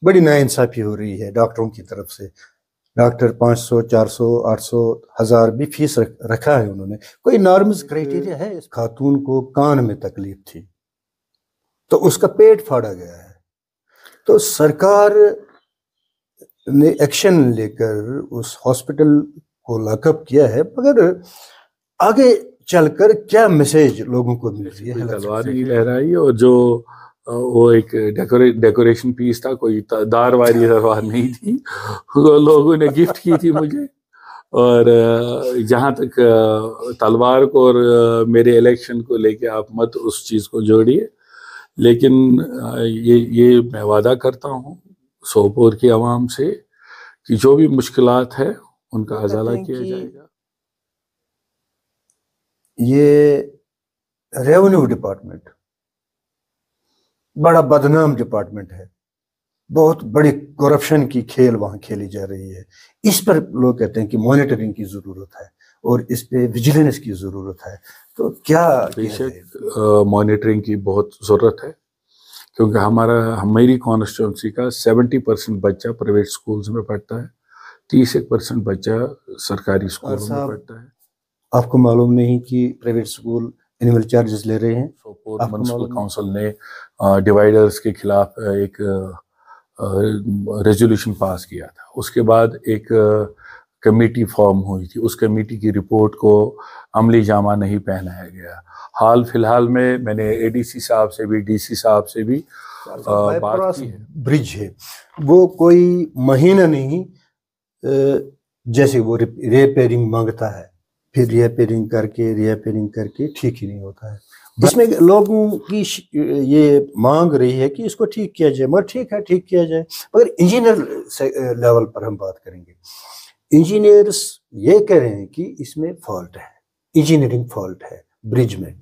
بڑی ناانصافی ہو رہی ہے ڈاکٹروں کی طرف سے. ڈاکٹر 500 400 800 1000 بھی فیس رکھا ہے انہوں نے. کوئی نارمز کرائٹیریا ہے؟ اس خاتون کو کان میں تکلیف تھی تو اس کا پیٹ پھاڑا گیا ہے. تو سرکار نے ایکشن لے کر اس ہاسپٹل کو لاک اپ کیا ہے، مگر آگے چل کر کیا میسیج لوگوں کو مل رہی ہے؟ تلوار نہیں لہرائی، اور جو وہ ایک ڈیکوریشن پیس تھا، کوئی دار والی تلوار نہیں تھی، وہ لوگوں نے گفٹ کی تھی مجھے. اور جہاں تک تلوار کو اور میرے الیکشن کو لے کے آپ مت اس چیز کو جوڑیے، لیکن یہ میں وعدہ کرتا ہوں سوپور کی عوام سے کہ جو بھی مشکلات ہے ان کا ازالہ کیا جائے گا. یہ ریونیو ڈپارٹمنٹ بڑا بدنام ڈپارٹمنٹ ہے، بہت بڑی کرپشن کی کھیل وہاں کھیلی جا رہی ہے. اس پر لوگ کہتے ہیں کہ مانیٹرنگ کی ضرورت ہے اور اس پہ ویجیلنس کی ضرورت ہے. تو کیا بے شک مانیٹرنگ کی بہت ضرورت ہے، کیونکہ میری کانسٹیٹوئنسی کا 70% بچہ پرائیویٹ سکولز میں پڑھتا ہے، 30% بچہ سرکاری سکولوں میں پڑھتا ہے. آپ کو معلوم نہیں کہ پرائیویٹ سکول اینول چارجز لے رہے ہیں؟ سوپور میونسپل کونسل نے ڈیوائیڈرز کے خلاف ایک ریزولوشن پاس کیا تھا. اس کے بعد ایک کمیٹی فارم ہوئی تھی، اس کمیٹی کی رپورٹ کو عملی جامہ نہیں پہنایا گیا. حال فی الحال میں نے اے ڈی سی صاحب سے بھی ڈی سی صاحب سے بھی بات کی ہے. برج ہے وہ کوئی مہینہ نہیں، جیسے وہ ریپیرنگ مانگتا ہے، پھر ریپیرنگ کر کے ٹھیک ہی نہیں ہوتا ہے. اس میں لوگوں کی یہ مانگ رہی ہے کہ اس کو ٹھیک کیا جائے، مگر ٹھیک ہے ٹھیک کیا جائے. مگر انجینئر لیول پر ہم بات کریں گے، انجینئرس یہ کہہ رہے ہیں کہ اس میں فالٹ ہے، انجینئرنگ فالٹ ہے برج میں،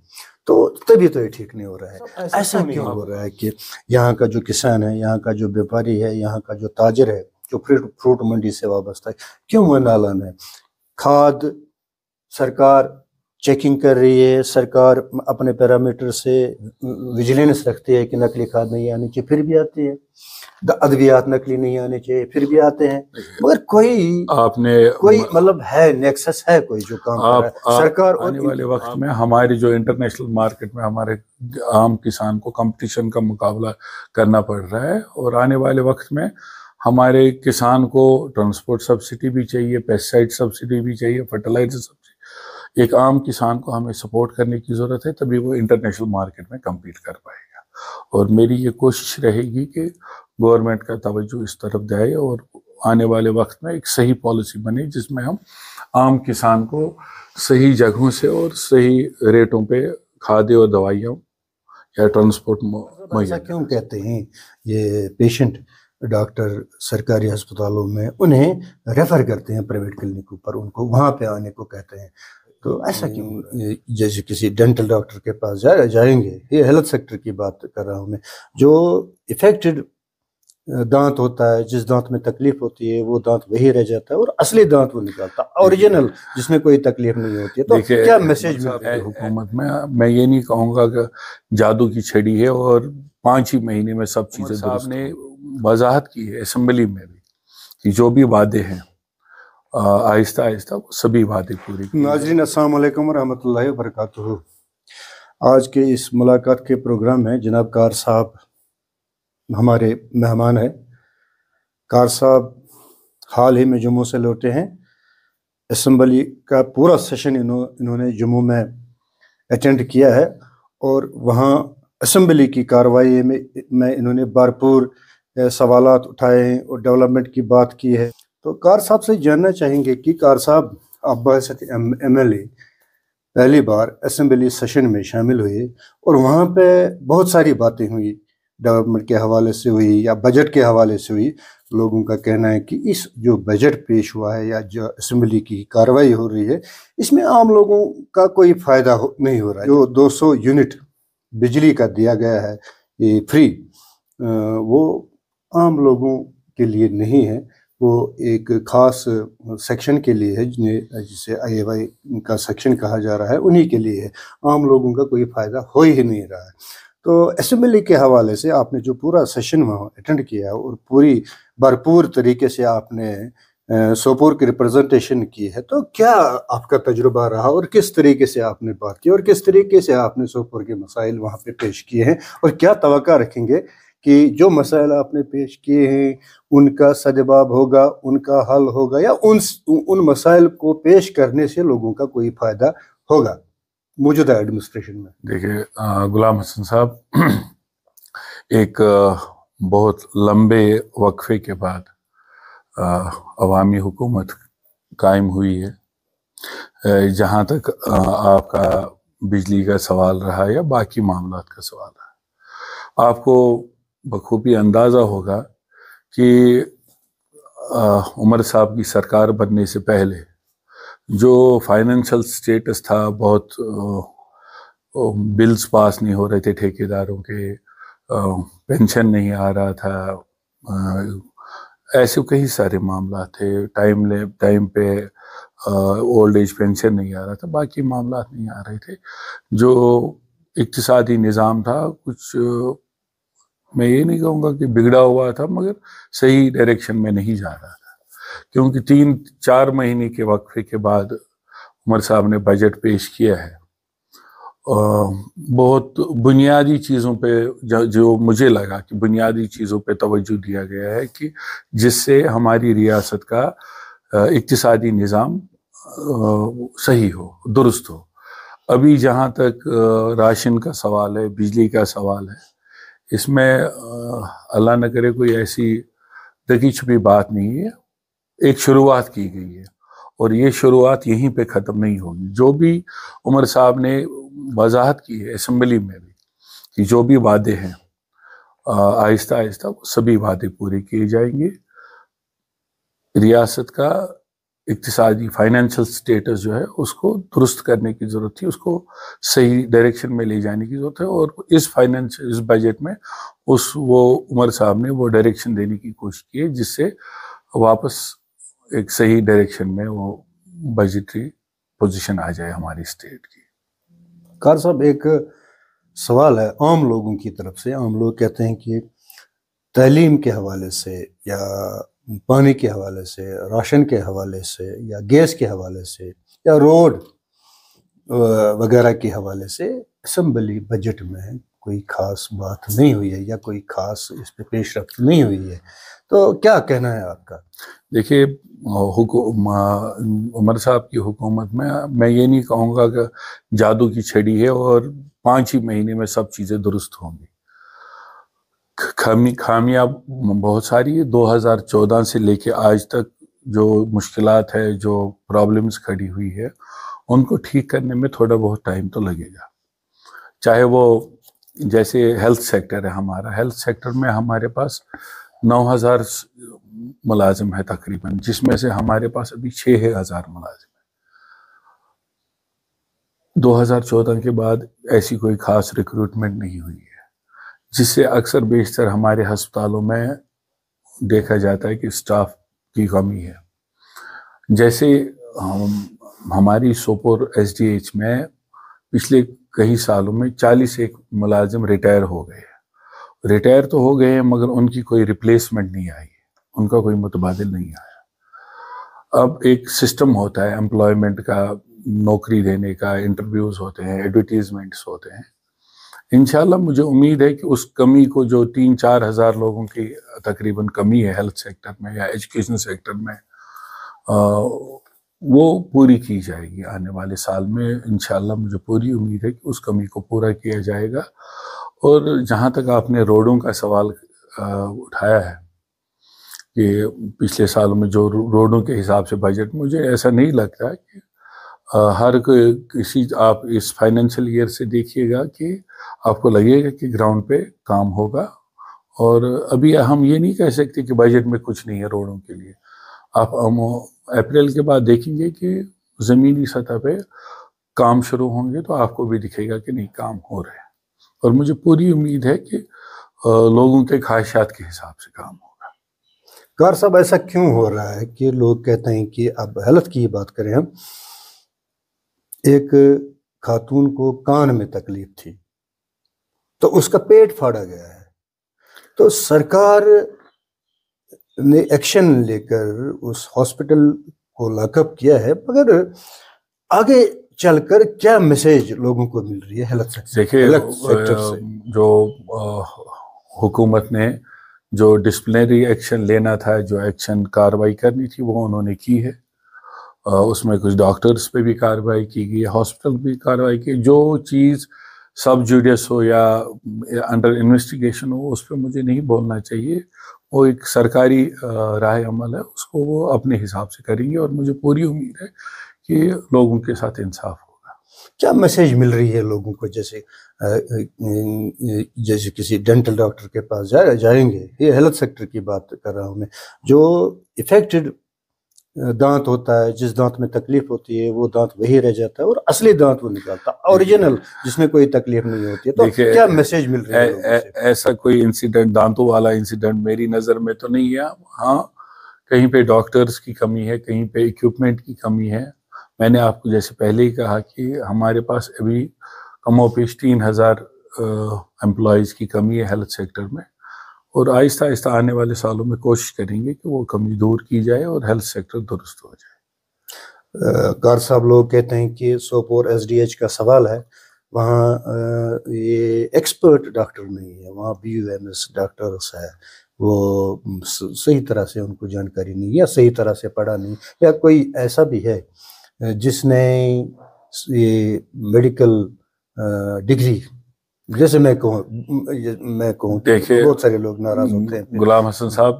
تو تبھی تو یہ ٹھیک نہیں ہو رہا ہے. ایسا کیوں ہو رہا ہے کہ یہاں کا جو کسان ہے، یہاں کا جو بیپاری ہے، یہاں کا جو تاجر ہے جو فروٹ منڈی سے وابستہ ہے، کیوں وہ نالان ہے؟ کھاد سرکار چیکنگ کر رہی ہے، سرکار اپنے پیرامیٹر سے ویجیلنس رکھتی ہے کہ نقلی کھاد نہیں آنی چاہیے، پھر بھی آتی ہے. ادویات نقلی نہیں آنے چاہیے، پھر بھی آتے ہیں. مگر کوئی مطلب ہے، نیکسس ہے کوئی جو کام کر رہا ہے سرکار. آنے والے وقت میں ہماری جو انٹرنیشنل مارکیٹ میں ہمارے عام کسان کو کمپٹیشن کا مقابلہ کرنا پڑ رہا ہے، اور آنے والے وقت میں ہمارے کسان کو ٹرانسپورٹ سبسڈی بھی چاہیے، پیسٹیسائڈ سبسڈی بھی چاہیے، فرٹیلائزر سبسڈی. ایک عام کسان کو ہمیں سپورٹ کرنے کی ضرورت ہے، تبھی وہ انٹرنیشنل مارکیٹ میں کمپیٹ کر پائے گا. اور میری یہ کوشش رہے گی کہ گورنمنٹ کا توجہ اس طرف جائے اور آنے والے وقت میں ایک صحیح پالیسی بنے جس میں ہم عام کسان کو صحیح جگہوں سے اور صحیح ریٹوں پہ کھادیں اور دوائیوں یا ٹرانسپورٹ ایسا کیوں کہتے ہیں یہ پیشنٹ ڈاکٹر سرکاری ہسپتالوں میں انہیں ریفر کرتے ہیں پرائیویٹ کلینکوں پر، ان کو وہاں پہ آنے کو کہتے ہیں؟ تو ایسا کیوں؟ جیسے کسی ڈینٹل ڈاکٹر کے پاس جائیں گے، یہ ہیلتھ سیکٹر کی بات کر رہا ہوں میں، جو افیکٹڈ دانت ہوتا ہے، جس دانت میں تکلیف ہوتی ہے وہ دانت وہی رہ جاتا ہے اور اصلی دانت وہ نکالتا ہے اوریجنل جس میں کوئی تکلیف نہیں ہوتی ہے. تو کیا میسیج مل رہا ہے حکومت میں یہ نہیں کہوں گا کہ جادو کی چھڑی ہے اور 5 ہی مہینے میں سب چیزیں. صاحب نے وضاحت کی ہے اسمبلی میں بھی کہ جو بھی وعدے ہیں آہستہ آہستہ وہ سبھی وعدے پوری. ناظرین السلام علیکم ورحمۃ اللہ وبرکاتہ. آج کے اس ملاقات کے پروگرام میں جناب کار صاحب ہمارے مہمان ہیں. کار صاحب حال ہی میں جموں سے لوٹے ہیں. اسمبلی کا پورا سیشن انہوں نے جموں میں اٹینڈ کیا ہے اور وہاں اسمبلی کی کارروائی میں انہوں نے بھرپور سوالات اٹھائے ہیں اور ڈیولپمنٹ کی بات کی ہے. تو کار صاحب سے جاننا چاہیں گے کہ کار صاحب آپ بحثیت ایم ایل اے پہلی بار اسمبلی سیشن میں شامل ہوئے اور وہاں پہ بہت ساری باتیں ہوئی، ڈیولپمنٹ کے حوالے سے ہوئی یا بجٹ کے حوالے سے ہوئی. لوگوں کا کہنا ہے کہ اس جو بجٹ پیش ہوا ہے یا جو اسمبلی کی کارروائی ہو رہی ہے اس میں عام لوگوں کا کوئی فائدہ نہیں ہو رہا ہے. جو 200 یونٹ بجلی کا دیا گیا ہے یہ فری، وہ عام لوگوں کے لیے نہیں ہے، وہ ایک خاص سیکشن کے لیے ہے جسے آئی اے وائی کا سیکشن کہا جا رہا ہے، انہی کے لیے ہے. عام لوگوں کا کوئی فائدہ ہو ہی نہیں رہا ہے. تو اسمبلی کے حوالے سے آپ نے جو پورا سیشن وہاں اٹینڈ کیا اور پوری بھرپور طریقے سے آپ نے سوپور کی ریپرزنٹیشن کی ہے، تو کیا آپ کا تجربہ رہا اور کس طریقے سے آپ نے بات کی اور کس طریقے سے آپ نے سوپور کے مسائل وہاں پہ پیش کیے ہیں، اور کیا توقع رکھیں گے کہ جو مسائل آپ نے پیش کیے ہیں ان کا سدباب ہوگا، ان کا حل ہوگا، یا ان مسائل کو پیش کرنے سے لوگوں کا کوئی فائدہ ہوگا موجودہ ایڈمنسٹریشن میں؟ دیکھیے غلام حسن صاحب، ایک بہت لمبے وقفے کے بعد عوامی حکومت قائم ہوئی ہے. جہاں تک آپ کا بجلی کا سوال رہا یا باقی معاملات کا سوال رہا، آپ کو بخوبی اندازہ ہوگا کہ عمر صاحب کی سرکار بننے سے پہلے جو فائنینشل سٹیٹس تھا، بہت بلز پاس نہیں ہو رہے تھے ٹھیکیداروں کے، پینشن نہیں آ رہا تھا، ایسے کئی سارے معاملات تھے، ٹائم پہ اولڈ ایج پینشن نہیں آ رہا تھا، باقی معاملات نہیں آ رہے تھے. جو اقتصادی نظام تھا کچھ، میں یہ نہیں کہوں گا کہ بگڑا ہوا تھا، مگر صحیح ڈائریکشن میں نہیں جا رہا تھا، کیونکہ 3-4 مہینے کے وقفے کے بعد عمر صاحب نے بجٹ پیش کیا ہے. بہت بنیادی چیزوں پہ، جو مجھے لگا کہ بنیادی چیزوں پہ توجہ دیا گیا ہے کہ جس سے ہماری ریاست کا اقتصادی نظام صحیح ہو، درست ہو. ابھی جہاں تک راشن کا سوال ہے، بجلی کا سوال ہے، اس میں اللہ نہ کرے کوئی ایسی ڈکی چھپی بات نہیں ہے. ایک شروعات کی گئی ہے اور یہ شروعات یہیں پہ ختم نہیں ہوگی. جو بھی عمر صاحب نے وضاحت کی ہے اسمبلی میں بھی کہ جو بھی وعدے ہیں آہستہ آہستہ وہ سبھی وعدے پورے کیے جائیں گے. ریاست کا اقتصادی فائنینشل سٹیٹس جو ہے اس کو درست کرنے کی ضرورت تھی، اس کو صحیح ڈائریکشن میں لے جانے کی ضرورت ہے، اور اس بجٹ میں وہ عمر صاحب نے وہ ڈائریکشن دینے کی کوشش کی ہے جس سے واپس ایک صحیح ڈائریکشن میں وہ بجٹری پوزیشن آ جائے ہماری اسٹیٹ کی. قاری صاحب، ایک سوال ہے عام لوگوں کی طرف سے. عام لوگ کہتے ہیں کہ تعلیم کے حوالے سے یا پانی کے حوالے سے، راشن کے حوالے سے یا گیس کے حوالے سے یا روڈ وغیرہ کے حوالے سے اسمبلی بجٹ میں کوئی خاص بات نہیں ہوئی ہے یا کوئی خاص اس پہ پیش رفت نہیں ہوئی ہے، تو کیا کہنا ہے آپ کا؟ دیکھیے عمر صاحب کی حکومت میں یہ نہیں کہوں گا کہ جادو کی چھڑی ہے اور 5 ہی مہینے میں سب چیزیں درست ہوں گی. خامیاں بہت ساری ہے. 2014 سے لے کے آج تک جو مشکلات ہے، جو پرابلمز کھڑی ہوئی ہے، ان کو ٹھیک کرنے میں تھوڑا بہت ٹائم تو لگے گا. چاہے وہ جیسے ہیلتھ سیکٹر ہے ہمارا، ہیلتھ سیکٹر میں ہمارے پاس 9,000 ملازم ہے تقریباً، جس میں سے ہمارے پاس ابھی 6,000 ملازم ہیں. 2014 کے بعد ایسی کوئی خاص ریکروٹمنٹ نہیں ہوئی ہے، جس سے اکثر بیشتر ہمارے ہسپتالوں میں دیکھا جاتا ہے کہ سٹاف کی کمی ہے. جیسے ہماری سوپور ایس ڈی ایچ میں پچھلے کئی سالوں میں 41 ملازم ریٹائر ہو گئے. ریٹائر تو ہو گئے ہیں مگر ان کی کوئی ریپلیسمنٹ نہیں آئی، ان کا کوئی متبادل نہیں آیا. اب ایک سسٹم ہوتا ہے امپلائمنٹ کا، نوکری دینے کا، انٹرویوز ہوتے ہیں، ایڈورٹیزمنٹس ہوتے ہیں. انشاءاللہ مجھے امید ہے کہ اس کمی کو، جو 3-4 ہزار لوگوں کی تقریباً کمی ہے ہیلتھ سیکٹر میں یا ایجوکیشن سیکٹر میں، وہ پوری کی جائے گی آنے والے سال میں. انشاءاللہ مجھے پوری امید ہے کہ اس کمی کو پورا کیا جائے گا. اور جہاں تک آپ نے روڈوں کا سوال اٹھایا ہے کہ پچھلے سالوں میں جو روڈوں کے حساب سے بجٹ، مجھے ایسا نہیں لگتا کہ ہر کسی، آپ اس فائنینشیل ایئر سے دیکھیے گا کہ آپ کو لگے گا کہ گراؤنڈ پہ کام ہوگا. اور ابھی ہم یہ نہیں کہہ سکتے کہ بجٹ میں کچھ نہیں ہے روڈوں کے لیے. آپ اپریل کے بعد دیکھیں گے کہ زمینی سطح پہ کام شروع ہوں گے تو آپ کو بھی دکھے گا کہ نہیں، کام ہو رہے ہیں. اور مجھے پوری امید ہے کہ لوگوں کے خواہشات کے حساب سے کام ہوگا. قاری صاحب، ایسا کیوں ہو رہا ہے کہ لوگ کہتے ہیں کہ اب ہیلتھ کی بات کریں ہم، ایک خاتون کو کان میں تکلیف تھی، تو اس کا پیٹ پھاڑا گیا ہے. تو سرکار نے ایکشن لے کر اس ہاسپٹل کو لاک اپ کیا ہے، مگر آگے چل کر کیا میسیج لوگوں کو مل رہی ہے ہیلتھ سیکٹر سے؟ جو حکومت نے جو ڈسپلنری ایکشن لینا تھا، جو ایکشن کارروائی کرنی تھی، وہ انہوں نے کی ہے. اس میں کچھ ڈاکٹرز پہ بھی کارروائی کی گئی، ہاسپٹل بھی کارروائی کی. جو چیز سب جوڈیس ہو یا انڈر انویسٹیگیشن ہو، اس پہ مجھے نہیں بولنا چاہیے. وہ ایک سرکاری راہ عمل ہے، اس کو وہ اپنے حساب سے کریں گے، اور مجھے پوری امید ہے کہ لوگوں کے ساتھ انصاف ہوگا. کیا میسیج مل رہی ہے لوگوں کو؟ جیسے کسی ڈینٹل ڈاکٹر کے پاس جائیں گے، یہ ہیلتھ سیکٹر کی بات کر رہا ہوں میں، جو افیکٹڈ دانت ہوتا ہے، جس دانت میں تکلیف ہوتی ہے وہ دانت وہی رہ جاتا ہے، اور اصلی دانت وہ نکالتا ہے اوریجنل، جس میں کوئی تکلیف نہیں ہوتی ہے. تو کیا میسیج مل رہی ہے لوگوں سے؟ ایسا کوئی انسیڈنٹ، دانتوں والا انسیڈنٹ میری نظر میں تو نہیں ہے. ہاں، کہیں پہ ڈاکٹرز کی کمی ہے، کہیں پہ ایکوپمنٹ کی کمی ہے. میں نے آپ کو جیسے پہلے ہی کہا کہ ہمارے پاس ابھی کم و بیش 3000 امپلائیز کی کمی ہے ہیلتھ سیکٹر میں، اور آہستہ آہستہ آنے والے سالوں میں کوشش کریں گے کہ وہ کمی دور کی جائے اور ہیلتھ سیکٹر درست ہو جائے. کار صاحب، لوگ کہتے ہیں کہ سوپور SDH کا سوال ہے، وہاں یہ ایکسپرٹ ڈاکٹر نہیں ہے، وہاں BUMS ڈاکٹرس ہے، وہ صحیح طرح سے ان کو جانکاری نہیں، یا صحیح طرح سے پڑھا نہیں، یا کوئی ایسا بھی ہے جس نے یہ میڈیکل ڈگری، جیسے میں کہوں دیکھیں، بہت سارے لوگ ناراض ہوتے ہیں. غلام حسن صاحب،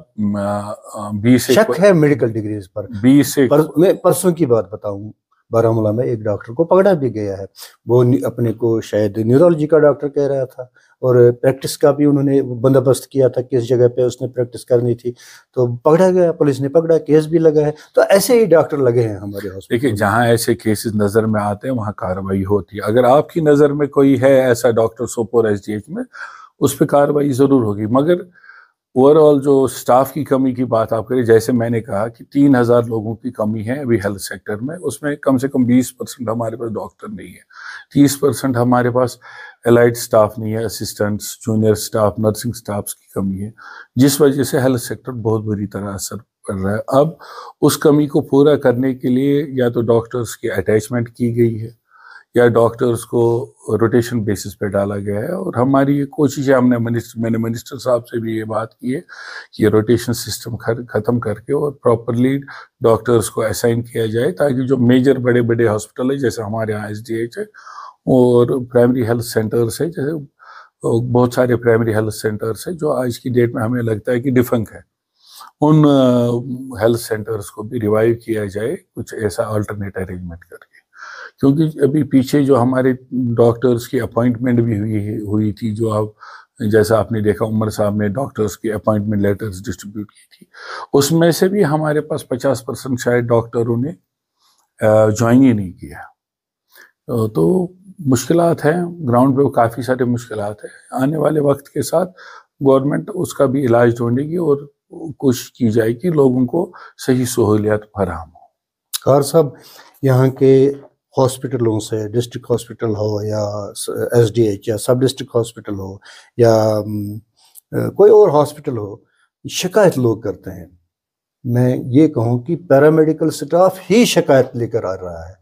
20 شک ہے میڈیکل ڈگریز پر. میں پرسوں کی بات بتاؤں، بارہمولہ میں ایک ڈاکٹر کو پکڑا بھی گیا ہے. وہ اپنے کو شاید نیورولوجی کا ڈاکٹر کہہ رہا تھا، اور پریکٹس کا بھی انہوں نے بندوبست کیا تھا کس جگہ پہ اس نے پریکٹس کرنی تھی. تو پکڑا گیا، پولیس نے پکڑا، کیس بھی لگا ہے. تو ایسے ہی ڈاکٹر لگے ہیں ہمارے ہاسپٹل. دیکھیے، جہاں ایسے کیسز نظر میں آتے ہیں وہاں کارروائی ہوتی ہے. اگر آپ کی نظر میں کوئی ہے ایسا ڈاکٹر سوپور SDH میں، اس پہ کارروائی ضرور ہوگی. مگر اوور آل جو سٹاف کی کمی کی بات آپ کریں، جیسے میں نے کہا کہ 3000 لوگوں کی کمی ہے ابھی ہیلتھ سیکٹر میں، اس میں کم سے کم 20% ہمارے پاس ڈاکٹر نہیں ہے، 30% ہمارے پاس الائڈ سٹاف نہیں ہے، اسسٹنٹس، جونیئر سٹاف، نرسنگ سٹافز کی کمی ہے، جس وجہ سے ہیلتھ سیکٹر بہت بری طرح اثر پڑ رہا ہے. اب اس کمی کو پورا کرنے کے لیے یا تو ڈاکٹرز کی اٹیچمنٹ کی گئی ہے، یا ڈاکٹرز کو روٹیشن بیسس پہ ڈالا گیا ہے. اور ہماری یہ کوشش ہے، میں نے منسٹر صاحب سے بھی یہ بات کی ہے کہ یہ روٹیشن سسٹم ختم کر کے اور پراپرلی ڈاکٹرز کو اسائن کیا جائے، تاکہ جو میجر بڑے بڑے ہاسپٹل ہیں، جیسے ہمارے یہاں SDH ہے، اور پرائمری ہیلتھ سینٹرز ہے، جیسے بہت سارے پرائمری ہیلتھ سینٹرز ہیں جو آج کی ڈیٹ میں ہمیں لگتا ہے کہ ڈیفنک ہے، ان ہیلتھ سینٹرز کو بھی ریوائیو کیا جائے، کچھ ایسا آلٹرنیٹ ارینجمنٹ کر کے. کیونکہ ابھی پیچھے جو ہمارے ڈاکٹرز کی اپوائنٹمنٹ بھی ہوئی تھی، جو جیسا آپ نے دیکھا عمر صاحب نے ڈاکٹرز کی اپوائنٹمنٹ لیٹرز ڈسٹریبیوٹ کی تھی، اس میں سے بھی ہمارے پاس 50% شاید ڈاکٹروں نے جوائن ہی نہیں کیا. تو مشکلات ہیں گراؤنڈ پہ، کافی سارے مشکلات ہیں. آنے والے وقت کے ساتھ گورنمنٹ اس کا بھی علاج ڈھونڈے گی، اور کوشش کی جائے کہ لوگوں کو صحیح سہولیات فراہم ہو. کار صاحب، یہاں کے ہاسپٹلوں سے، ڈسٹرکٹ ہاسپٹل ہو یا SDH یا سب ڈسٹرکٹ ہاسپٹل ہو یا کوئی اور ہاسپٹل ہو، شکایت لوگ کرتے ہیں. میں یہ کہوں کہ پیرامیڈیکل سٹاف ہی شکایت لے کر آ رہا ہے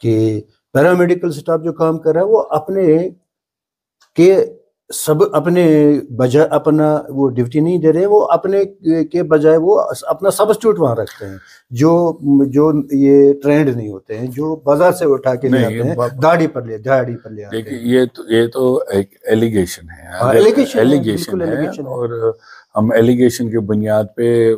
کہ پیرامیڈیکل سٹاف جو کام کر رہا ہے وہ اپنے بجائے اپنا وہ ڈیوٹی نہیں دے رہے، وہ اپنے کے بجائے وہ اپنا سبسٹیوٹ وہاں رکھتے ہیں، جو یہ ٹرینڈ نہیں ہوتے ہیں، جو بازار سے اٹھا کے لے آتے ہیں، داڑھی پر لے آتے ہیں. دیکھیے، یہ تو ایک ایلیگیشن ہے، اور ہم ایلیگیشن کے بنیاد پہ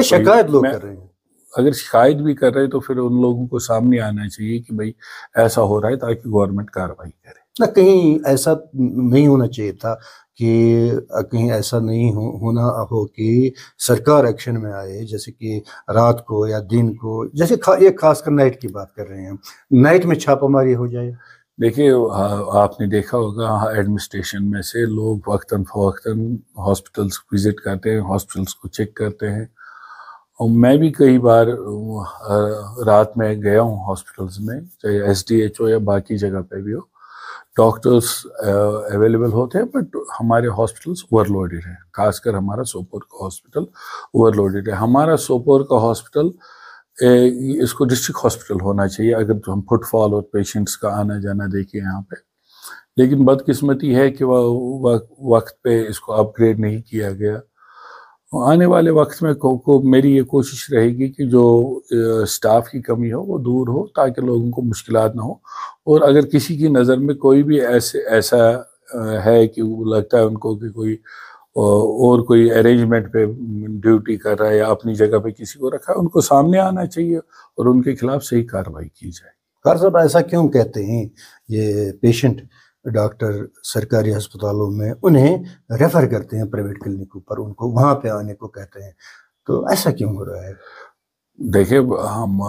شکایت لوگ کر رہے ہیں. اگر شکایت بھی کر رہے تو پھر ان لوگوں کو سامنے آنا چاہیے کہ بھائی ایسا ہو رہا ہے، تاکہ گورنمنٹ کارروائی کرے. نہ، کہیں ایسا نہیں ہونا چاہیے تھا، کہ کہیں ایسا نہیں ہونا ہو کہ سرکار ایکشن میں آئے، جیسے کہ رات کو یا دن کو، جیسے یہ خاص کر نائٹ کی بات کر رہے ہیں، نائٹ میں چھاپہ ماری ہو جائے. دیکھیے، آپ نے دیکھا ہوگا ایڈمنسٹریشن میں سے لوگ وقتاً فوقتاً ہاسپٹلس وزٹ کرتے ہیں، ہاسپٹلس کو چیک کرتے ہیں. اور میں بھی کئی بار رات میں گیا ہوں ہاسپٹلس میں، چاہے SDH ہو یا باقی جگہ پہ بھی ہو. ڈاکٹرس اویلیبل ہوتے ہیں، بٹ ہمارے ہاسپٹلس اوور لوڈیڈ ہیں، خاص کر ہمارا سوپور کا ہاسپٹل اوور لوڈیڈ ہے. ہمارا سوپور کا ہاسپٹل اس کو ڈسٹرکٹ ہاسپٹل ہونا چاہیے اگر ہم فٹ فال اور پیشنٹس کا آنا جانا دیکھیں یہاں پہ. لیکن بدقسمتی ہے کہ وہ وقت پہ اس کو اپ گریڈ نہیں کیا گیا. آنے والے وقت میں میری یہ کوشش رہے گی کہ جو سٹاف کی کمی ہو وہ دور ہو تاکہ لوگوں کو مشکلات نہ ہو. اور اگر کسی کی نظر میں کوئی بھی ایسا ہے کہ وہ لگتا ہے ان کو کہ کوئی اور کوئی ارینجمنٹ پہ ڈیوٹی کر رہا ہے یا اپنی جگہ پہ کسی کو رکھا ہے، ان کو سامنے آنا چاہیے اور ان کے خلاف صحیح کارروائی کی جائے. قاری صاحب ایسا کیوں کہتے ہیں یہ پیشنٹ ڈاکٹر سرکاری ہسپتالوں میں انہیں ریفر کرتے ہیں پرائیویٹ کلینکوں پر، ان کو وہاں پہ آنے کو کہتے ہیں، تو ایسا کیوں ہو رہا ہے؟ دیکھیں، ہم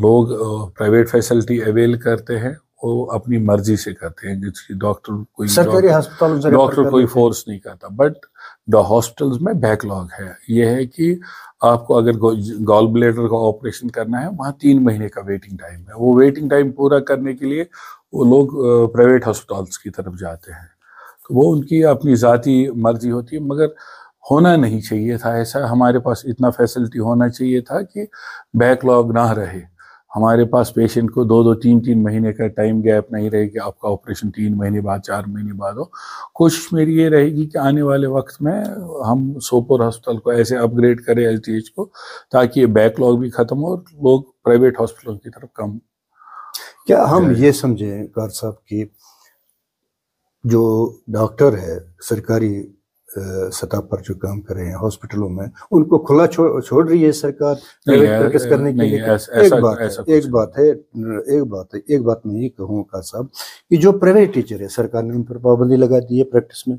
لوگ پرائیویٹ فیسلٹی اویل کرتے ہیں، وہ اپنی مرضی سے کرتے ہیں. ڈاکٹر سرکاری ہسپتالوں سے ڈاکٹر کوئی فورس نہیں کرتا، بٹ ہاسپٹلز میں بیک لاگ ہے. یہ ہے کہ آپ کو اگر گال بلیڈر کا آپریشن کرنا ہے، وہاں 3 مہینے کا ویٹنگ ٹائم ہے. وہ ویٹنگ ٹائم پورا کرنے کے لیے وہ لوگ پرائیویٹ ہسپتالس کی طرف جاتے ہیں. تو وہ ان کی اپنی ذاتی مرضی ہوتی ہے، مگر ہونا نہیں چاہیے تھا ایسا. ہمارے پاس اتنا فیسلٹی ہونا چاہیے تھا کہ بیک لاگ نہ رہے. ہمارے پاس پیشنٹ کو 2 3 مہینے کا ٹائم گیپ نہیں رہے کہ آپ کا آپریشن 3 مہینے بعد 4 مہینے بعد ہو. کوشش میری یہ رہے گی کہ آنے والے وقت میں ہم سوپور ہسپتال کو ایسے اپ گریڈ کریں ایس ڈی ایچ کو، تاکہ یہ بیک لاگ بھی ختم ہو اور لوگ پرائیویٹ ہاسپٹلوں کی طرف کم. کیا ہم یہ سمجھیں قاری صاحب کہ جو ڈاکٹر ہے سرکاری سطح پر جو کام کر رہے ہیں ہاسپٹلوں میں، ان کو کھلا چھوڑ رہی ہے سرکار پرائیویٹ پریکٹس کرنے کے لیے؟ ایک بات میں یہ کہوں قاری صاحب کہ جو پرائیویٹ ٹیچر ہے، سرکار نے ان پر پابندی لگا دی ہے، پریکٹس میں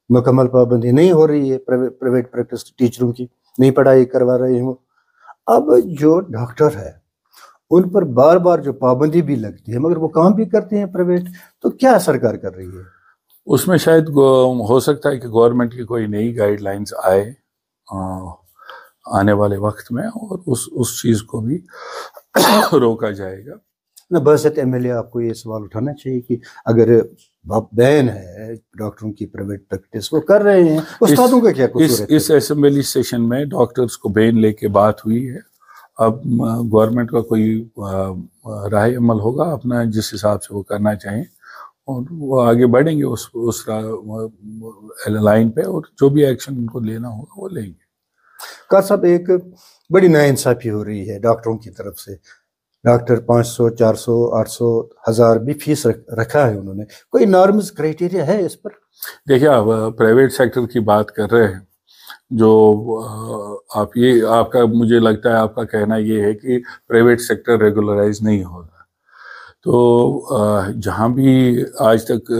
مکمل پابندی نہیں ہو رہی ہے پرائیویٹ پریکٹس ٹیچروں کی، نہیں پڑھائی کروا رہے ہیں. اب جو ڈاکٹر ہے ان پر بار بار جو پابندی بھی لگتی ہے مگر وہ کام بھی کرتے ہیں پرائیویٹ، تو کیا سرکار کر رہی ہے؟ اس میں شاید ہو سکتا ہے کہ گورنمنٹ کی کوئی نئی گائیڈ لائنز آئے آنے والے وقت میں، اور اس چیز کو بھی روکا جائے گا. بحثیت ایم ایل اے آپ کو یہ سوال اٹھانا چاہیے کہ اگر بین ہے ڈاکٹروں کی پرائیویٹ پریکٹس وہ کر رہے ہیں، استادوں کا کیا قصور ہے؟ اس اسمبلی سیشن میں ڈاکٹرز کو بین لے کے بات ہوئی ہے. اب گورنمنٹ کا کوئی راہ عمل ہوگا اپنا جس حساب سے وہ کرنا چاہیں، اور وہ آگے بڑھیں گے اس لائن پہ، اور جو بھی ایکشن ان کو لینا ہوگا وہ لیں گے. قاری صاحب ایک بڑی ناانصافی ہو رہی ہے ڈاکٹروں کی طرف سے. ڈاکٹر 500 400 800 1000 بھی فیس رکھا ہے انہوں نے. کوئی نارمز کرائٹیریا ہے اس پر؟ دیکھیں، آپ پرائیویٹ سیکٹر کی بات کر رہے ہیں، جو آپ کا مجھے لگتا ہے آپ کا کہنا یہ ہے کہ پرائیویٹ سیکٹر ریگولرائز نہیں ہو رہا. تو جہاں بھی آج تک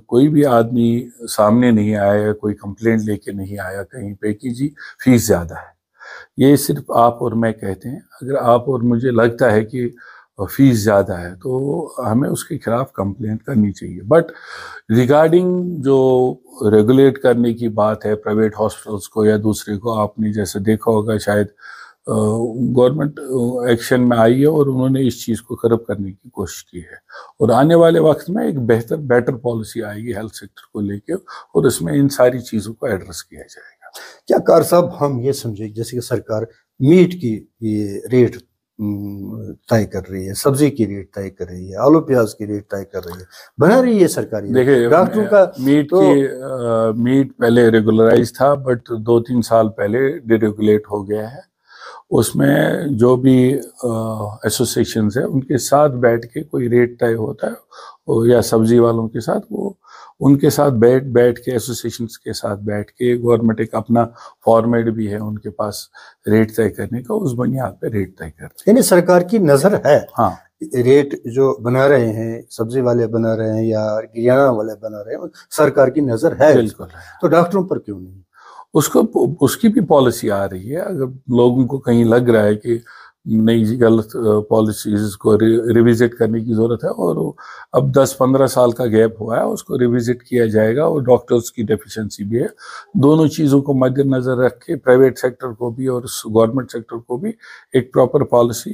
کوئی بھی آدمی سامنے نہیں آیا، کوئی کمپلینٹ لے کے نہیں آیا کہیں پہ کہ جی فیس زیادہ ہے. یہ صرف آپ اور میں کہتے ہیں. اگر آپ اور مجھے لگتا ہے کہ فیس زیادہ ہے تو ہمیں اس کے خلاف کمپلینٹ کرنی چاہیے. بٹ ریگارڈنگ جو ریگولیٹ کرنے کی بات ہے پرائیویٹ ہاسپٹلس کو یا دوسرے کو، آپ نے جیسے دیکھا ہوگا شاید گورنمنٹ ایکشن میں آئی ہے اور انہوں نے اس چیز کو کرب کرنے کی کوشش کی ہے. اور آنے والے وقت میں ایک بیٹر پالیسی آئے گی ہیلتھ سیکٹر کو لے کے، اور اس میں ان ساری چیزوں کو ایڈریس کیا جائے گا. کیا قاری صاحب ہم یہ سمجھیں جیسے کہ سرکار میٹ کی یہ ریٹ طے کر رہی ہے، سبزی کی ریٹ طے کر رہی ہے، آلو پیاز کی ریٹ طے کر رہی ہے، بنا رہی ہے سرکاری ڈاکٹروں کا میٹ پہلے ریگولرائز تھا، بٹ 2-3 سال پہلے ڈی ریگولیٹ ہو گیا ہے. اس میں جو بھی ایسوسیشنز ہیں ان کے ساتھ بیٹھ کے کوئی ریٹ طے ہوتا ہے، یا سبزی والوں کے ساتھ، وہ ان کے ساتھ بیٹھ کے ایسوسیشنز کے ساتھ بیٹھ کے گورنمنٹ ایک اپنا فارمیٹ بھی ہے ان کے پاس ریٹ طے کرنے کا، اس بنیاد پہ ریٹ طے کرتے ہیں. یعنی سرکار کی نظر ہے. ہاں، ریٹ جو بنا رہے ہیں سبزی والے بنا رہے ہیں یا کریانہ والے بنا رہے ہیں، سرکار کی نظر ہے. بالکل. تو ڈاکٹروں پر کیوں نہیں؟ اس کی بھی پالیسی آ رہی ہے. اگر لوگوں کو کہیں لگ رہا ہے کہ نئی غلط پالیسیز کو ریویزٹ کرنے کی ضرورت ہے، اور اب 10-15 سال کا گیپ ہوا ہے، اس کو ریویزٹ کیا جائے گا. اور ڈاکٹرز کی ڈیفیشنسی بھی ہے. دونوں چیزوں کو مد نظر رکھ کے پرائیویٹ سیکٹر کو بھی اور گورنمنٹ سیکٹر کو بھی ایک پراپر پالیسی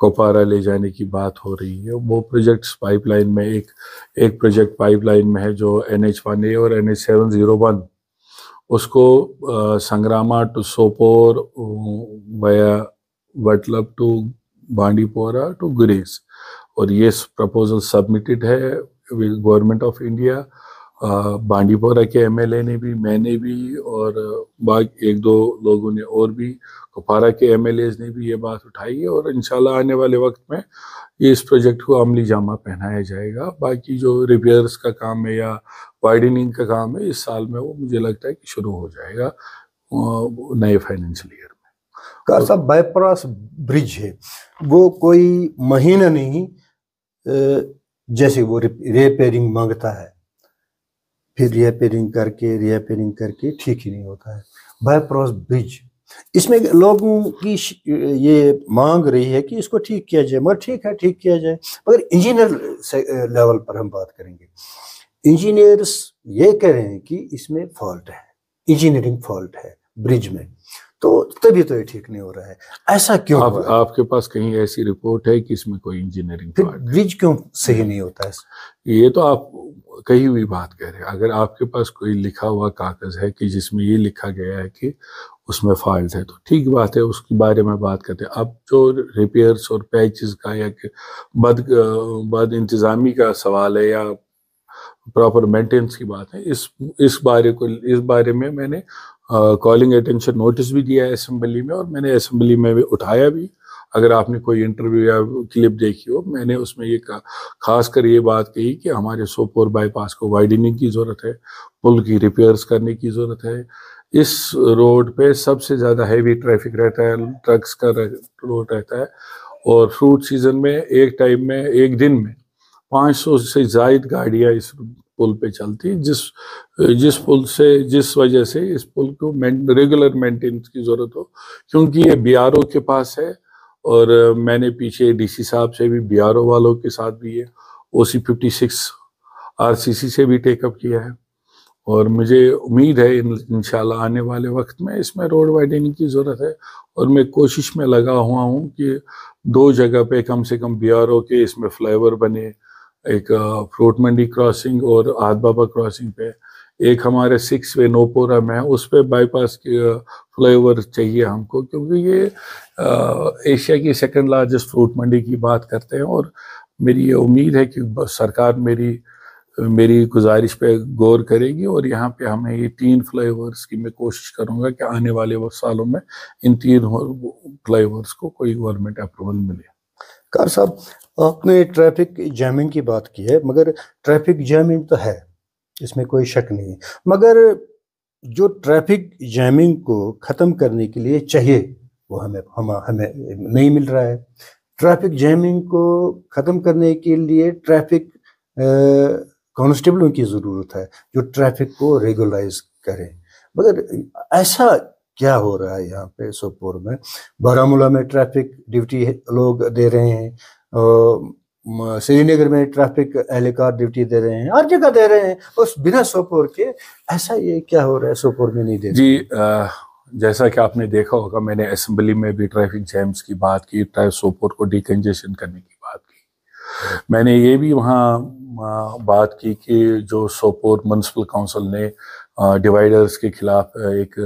کوپارا لے جانے کی بات ہو رہی ہے. وہ پروجیکٹس پائپ لائن میں ایک پروجیکٹ پائپ لائن میں ہے جو NH1A اور NH701 اس کو Sangrama to Sopore via Watlab to Bandipora to Gurez, اور یہ پرپوزل سبمٹڈ ہے government of India. Bandipora کے MLA نے بھی, میں نے بھی, اور باقی ایک دو لوگوں نے اور بھی, کپوارہ کے MLAs نے بھی یہ بات اٹھائی ہے, اور انشاءاللہ آنے والے وقت میں اس پروجیکٹ کو عملی جامہ پہنایا جائے گا. باقی جو ریپیئرز کا کام ہے یا وائڈننگ کا کام ہے اس سال میں وہ مجھے لگتا ہے کہ شروع ہو جائے گا نئے فائنینشیل ایئر میں. کار صاحب بائی-پاس برج ہے, وہ کوئی مہینہ نہیں جیسے وہ ریپیئرنگ مانگتا ہے, پھر ریپیئرنگ کر کے ٹھیک ہی نہیں ہوتا ہے. بائی-پاس برج اس میں لوگوں کی یہ مانگ رہی ہے کہ اس کو ٹھیک کیا جائے, مگر ٹھیک ہے ٹھیک کیا جائے, مگر انجینئر لیول پر ہم بات کریں گے. انجینئرس یہ کہہ رہے ہیں کہ اس میں فالٹ ہے, انجینئرنگ فالٹ ہے برج میں, تو تبھی تو یہ ٹھیک نہیں ہو رہا ہے. ایسا کیوں ہو رہا ہے؟ آپ کے پاس کہیں ایسی رپورٹ ہے کہ اس میں کوئی انجینئرنگ پھر برج کیوں صحیح نہیں ہوتا ہے؟ یہ تو آپ کہیں ہوئی بات کہہ رہے ہیں. اگر آپ کے پاس کوئی لکھا ہوا کاغذ ہے کہ جس میں یہ لکھا گیا ہے کہ اس میں فالٹ ہے تو ٹھیک بات ہے, اس کے بارے میں بات کرتے ہیں. اب جو ریپیئرس اور پیچز کا یا کہ بد انتظامی کا سوال ہے یا پراپر مینٹیننس کی بات ہے, اس بارے میں نے کالنگ اٹینشن نوٹس بھی دیا ہے اسمبلی میں, اور میں نے اسمبلی میں بھی اٹھایا بھی. اگر آپ نے کوئی انٹرویو یا کلپ دیکھی ہو, میں نے اس میں یہ خاص کر یہ بات کہی کہ ہمارے سوپور بائی پاس کو وائڈننگ کی ضرورت ہے, پل کی ریپیئرز کرنے کی ضرورت ہے. اس روڈ پہ سب سے زیادہ ہیوی ٹریفک رہتا ہے, ٹرکس کا روڈ رہتا ہے, اور فروٹ سیزن میں ایک ٹائم میں ایک دن میں 500 سے زائد گاڑیاں اس پل پہ چلتی, جس وجہ سے اس پل کو ریگولر مینٹیننس کی ضرورت ہو, کیونکہ یہ BRO کے پاس ہے. اور میں نے پیچھے DC صاحب سے بھی, BRO والوں کے ساتھ بھی ہے, OC 56 RCC سے بھی ٹیک اپ کیا ہے, اور مجھے امید ہے انشاءاللہ آنے والے وقت میں اس میں روڈ وائڈننگ کی ضرورت ہے. اور میں کوشش میں لگا ہوا ہوں کہ 2 جگہ پہ کم سے کم BRO کے اس میں فلائی اوور بنے, ایک فروٹ منڈی کراسنگ اور آد بابا کراسنگ پہ, ایک ہمارے 6 وے نوپورہ میں ہے, اس پہ بائی پاس کی فلائی اوور چاہیے ہم کو, کیونکہ یہ ایشیا کی 2nd لارجسٹ فروٹ منڈی کی بات کرتے ہیں. اور میری یہ امید ہے کہ سرکار میری گزارش پہ غور کرے گی, اور یہاں پہ ہمیں یہ 3 فلائی اوورس کی میں کوشش کروں گا کہ آنے والے سالوں میں ان 3 فلائی اوورس کو کوئی گورنمنٹ اپروول ملے. کار صاحب آپ نے ٹریفک جیمنگ کی بات کی ہے, مگر ٹریفک جیمنگ تو ہے, اس میں کوئی شک نہیں, مگر جو ٹریفک جیمنگ کو ختم کرنے کے لیے چاہیے وہ ہمیں نہیں مل رہا ہے. ٹریفک جیمنگ کو ختم کرنے کے لیے ٹریفک کانسٹیبلوں کی ضرورت ہے جو ٹریفک کو ریگولائز کریں, مگر ایسا کیا ہو رہا ہے یہاں پہ سوپور میں؟ بارہمولہ میں ٹریفک ڈیوٹی لوگ دے رہے ہیں, سری نگر میں ٹریفک اہلکار ڈیوٹی دے رہے ہیں, ہر جگہ دے رہے ہیں, اس بنا سوپور کے ایسا یہ کیا ہو رہا ہے سوپور میں نہیں دے رہے؟ جی جیسا کہ آپ نے دیکھا ہوگا, میں نے اسمبلی میں بھی ٹریفک جیمز کی بات کی, سوپور کو ڈیکنجیشن کرنے کی بات کی. میں نے یہ بھی وہاں بات کی کہ جو سوپور میونسپل کونسل نے ڈیوائیڈرز کے خلاف ایک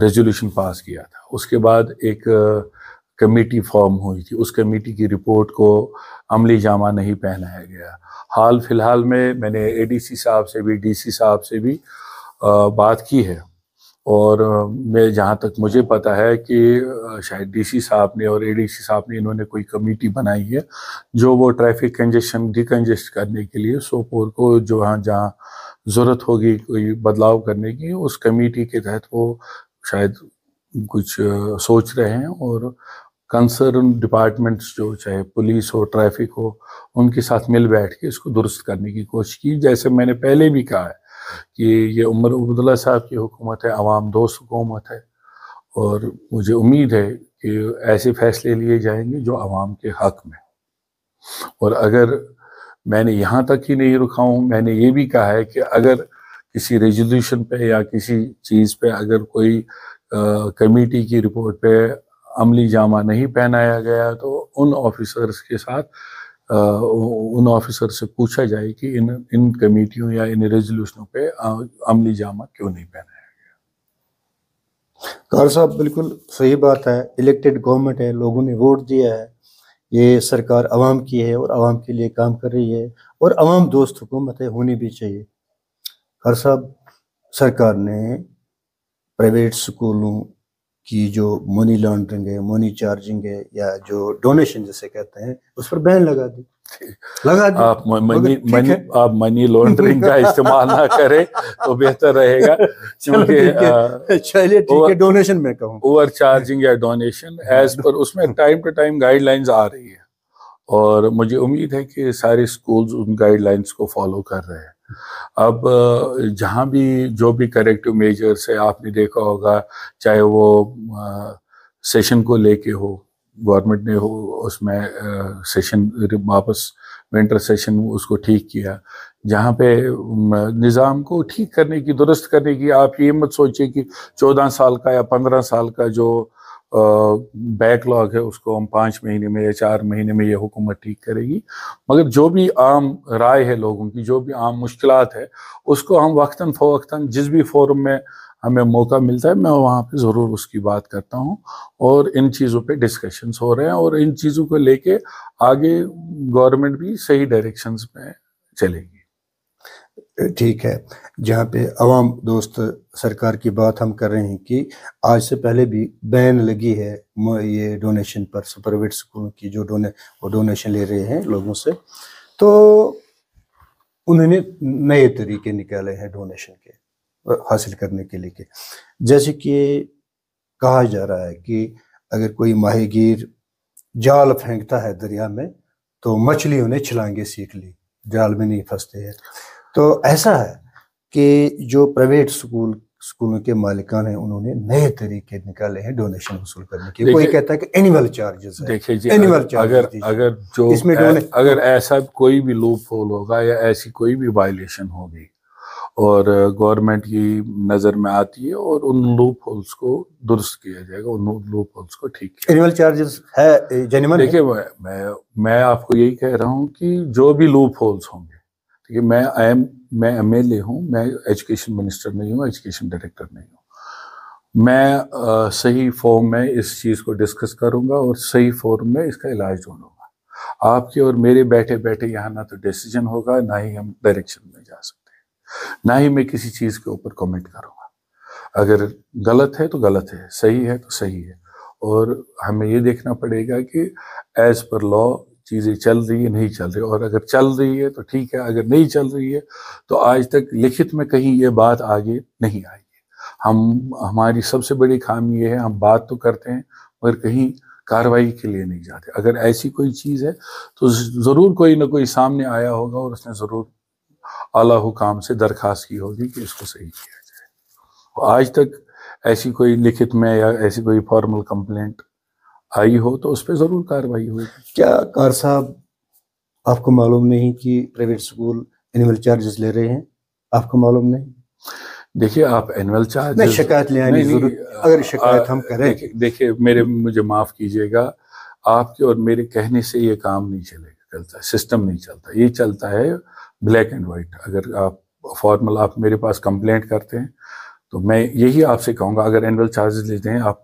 ریزولوشن پاس کیا تھا, اس کے بعد ایک کمیٹی فارم ہوئی تھی, اس کمیٹی کی رپورٹ کو عملی جامہ نہیں پہنایا گیا. حال فی الحال میں نے ADC صاحب سے بھی DC صاحب سے بھی بات کی ہے, اور میں جہاں تک مجھے پتا ہے کہ شاید DC صاحب نے اور ADC صاحب نے انہوں نے کوئی کمیٹی بنائی ہے جو وہ ٹریفک کنجیشن ڈیکنجسٹ کرنے کے لیے سوپور کو جہاں ضرورت ہوگی کوئی بدلاؤ کرنے کی, اس کمیٹی کے تحت وہ شاید کچھ سوچ رہے ہیں, اور کنسرن ڈپارٹمنٹس جو چاہے پولیس ہو ٹریفک ہو ان کے ساتھ مل بیٹھ کے اس کو درست کرنے کی کوشش کی. جیسے میں نے پہلے بھی کہا ہے کہ یہ عمر عبداللہ صاحب کی حکومت ہے, عوام دوست حکومت ہے, اور مجھے امید ہے کہ ایسے فیصلے لیے جائیں گے جو عوام کے حق میں. اور اگر میں نے یہاں تک ہی نہیں رکا ہوں, میں نے یہ بھی کہا ہے کہ اگر کسی ریزولوشن پہ یا کسی چیز پہ اگر کوئی کمیٹی کی رپورٹ پہ عملی جامہ نہیں پہنایا گیا تو ان آفیسرز کے ساتھ ان آفیسر سے پوچھا جائے کہ ان کمیٹیوں یا ان ریزولوشنوں پہ عملی جامہ کیوں نہیں پہنایا گیا۔ قاری صاحب بالکل صحیح بات ہے، الیکٹڈ گورنمنٹ ہے، لوگوں نے ووٹ دیا ہے، یہ سرکار عوام کی ہے اور عوام کے لیے کام کر رہی ہے اور عوام دوست حکومت ہے، ہونی بھی چاہیے۔ قاری صاحب سرکار نے پرائیویٹ سکولوں کی جو منی لانڈرنگ ہے، منی چارجنگ ہے، یا جو ڈونیشن جسے کہتے ہیں، اس پر بین لگا دی۔ آپ منی لانڈرنگ کا استعمال نہ کریں تو بہتر رہے گا، کیونکہ چلیے ٹھیک ہے، ڈونیشن میں کہوں اوور چارجنگ یا ڈونیشن ایز پر اس میں time to time guidelines آ رہی ہے، اور مجھے امید ہے کہ سارے اسکولز ان گائیڈ لائنز کو فالو کر رہے ہیں۔ اب جہاں بھی جو بھی کریکٹیو میجرز ہے، آپ نے دیکھا ہوگا، چاہے وہ سیشن کو لے کے ہو، گورنمنٹ نے اس میں سیشن واپس ونٹر سیشن اس کو ٹھیک کیا، جہاں پہ نظام کو ٹھیک کرنے کی، درست کرنے کی، آپ یہ مت سوچیں کہ 14 سال کا یا 15 سال کا جو بیک لاگ ہے اس کو ہم 5 مہینے میں یا 4 مہینے میں یہ حکومت ٹھیک کرے گی، مگر جو بھی عام رائے ہے لوگوں کی، جو بھی عام مشکلات ہے، اس کو ہم وقتاً فوقتاً جس بھی فورم میں ہمیں موقع ملتا ہے میں وہاں پہ ضرور اس کی بات کرتا ہوں، اور ان چیزوں پہ ڈسکشنز ہو رہے ہیں، اور ان چیزوں کو لے کے آگے گورنمنٹ بھی صحیح ڈائریکشنز میں چلے گی۔ ٹھیک ہے، جہاں پہ عوام دوست سرکار کی بات ہم کر رہے ہیں کہ آج سے پہلے بھی بین لگی ہے یہ ڈونیشن پر، پرائیویٹ اسکولوں کی جو ڈونیشن لے رہے ہیں لوگوں سے، تو انہوں نے نئے طریقے نکالے ہیں ڈونیشن کے حاصل کرنے کے لیے، جیسے کہ کہا جا رہا ہے کہ اگر کوئی ماہی گیر جال پھینکتا ہے دریا میں تو مچھلی انہیں چھلانگے سیکھ لی، جال میں نہیں پھنستے ہیں۔ تو ایسا ہے کہ جو پرائیویٹ اسکولوں کے مالکان ہیں، انہوں نے نئے طریقے نکالے ہیں ڈونیشن وصول کرنے کے۔ کوئی کہتا ہے کہ اینول چارجز ہے، دیکھیں جی، اگر ایسا کوئی بھی لوپ ہول ہوگا یا ایسی کوئی بھی وائلیشن ہوگی اور گورنمنٹ کی نظر میں آتی ہے، اور ان لوپ ہولز کو درست کیا جائے گا، ان لوپ ہولز کو ٹھیک کیا اینول چارجز ہے جینیمن۔ دیکھیں میں آپ کو یہی کہہ رہا ہوں کہ جو بھی لوپ ہولز ہوں گے، میں ایم ایل اے ہوں، میں ایجوکیشن منسٹر نہیں ہوں، ایجوکیشن ڈائریکٹر نہیں ہوں، میں صحیح فورم میں اس چیز کو ڈسکس کروں گا اور صحیح فورم میں اس کا علاج ڈھونڈوں گا۔ آپ کے اور میرے بیٹھے بیٹھے یہاں نہ تو ڈیسیجن ہوگا، نہ ہی ہم ڈائریکشن میں جا سکتے ہیں، نہ ہی میں کسی چیز کے اوپر کمنٹ کروں گا۔ اگر غلط ہے تو غلط ہے، صحیح ہے تو صحیح ہے، اور ہمیں یہ دیکھنا پڑے گا کہ ایز پر لا چیزیں چل رہی ہے نہیں چل رہی، اور اگر چل رہی ہے تو ٹھیک ہے، اگر نہیں چل رہی ہے تو آج تک لکھت میں کہیں یہ بات آگے نہیں آئی ہے۔ ہماری سب سے بڑی خامی یہ ہے، ہم بات تو کرتے ہیں مگر کہیں کارروائی کے لیے نہیں جاتے۔ اگر ایسی کوئی چیز ہے تو ضرور کوئی نہ کوئی سامنے آیا ہوگا اور اس نے ضرور اعلیٰ حکام سے درخواست کی ہوگی کہ اس کو صحیح کیا جائے۔ آج تک ایسی کوئی لکھت میں یا ایسی کوئی فارمل کمپلینٹ آئی ہو تو اس پہ ضرور کارروائی ہوگی۔ کیا قاری صاحب آپ کو معلوم نہیں کہ پرائیویٹ اسکول اینول چارجز لے رہے ہیں؟ آپ کو معلوم نہیں؟ دیکھیے، آپ اینول چارجز شکایت لے آنے ضرورت، اگر شکایت ہم کریں، دیکھیے مجھے معاف کیجیے گا، آپ کے اور میرے کہنے سے یہ کام نہیں چلے گا، چلتا ہے سسٹم نہیں چلتا، یہ چلتا ہے بلیک اینڈ وائٹ۔ اگر آپ فارمل آپ میرے پاس کمپلینٹ کرتے ہیں تو میں یہی آپ سے کہوں گا، اگر اینول چارجز لیتے ہیں آپ،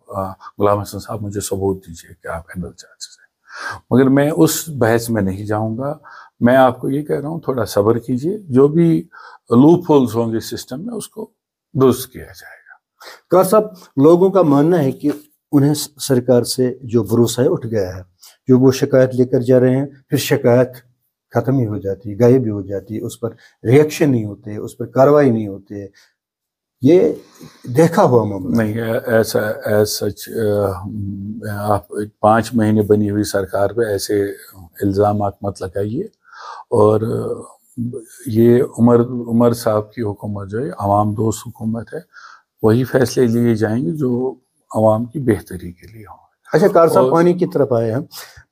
غلام حسن صاحب مجھے ثبوت دیجیے کہ آپ اینول چارجز ہیں، مگر میں اس بحث میں نہیں جاؤں گا۔ میں آپ کو یہ کہہ رہا ہوں تھوڑا صبر کیجیے، جو بھی لوپ ہولز ہوں گے سسٹم میں اس کو درست کیا جائے گا۔ قاری صاحب لوگوں کا ماننا ہے کہ انہیں سرکار سے جو بھروسہ ہے اٹھ گیا ہے، جو وہ شکایت لے کر جا رہے ہیں پھر شکایت ختم ہی ہو جاتی ہے، غائب ہی ہو جاتی ہے، اس پر ریئیکشن نہیں ہوتے، اس پر کارروائی نہیں ہوتے، یہ دیکھا ہوا معاملہ نہیں ایسا سچ۔ آپ 5 مہینے بنی ہوئی سرکار پہ ایسے الزامات مت لگائیے، اور یہ عمر صاحب کی حکومت جو ہے عوام دوست حکومت ہے، وہی فیصلے لیے جائیں گے جو عوام کی بہتری کے لیے ہوں۔ اچھا قاری صاحب پانی کی طرف آئے ہیں،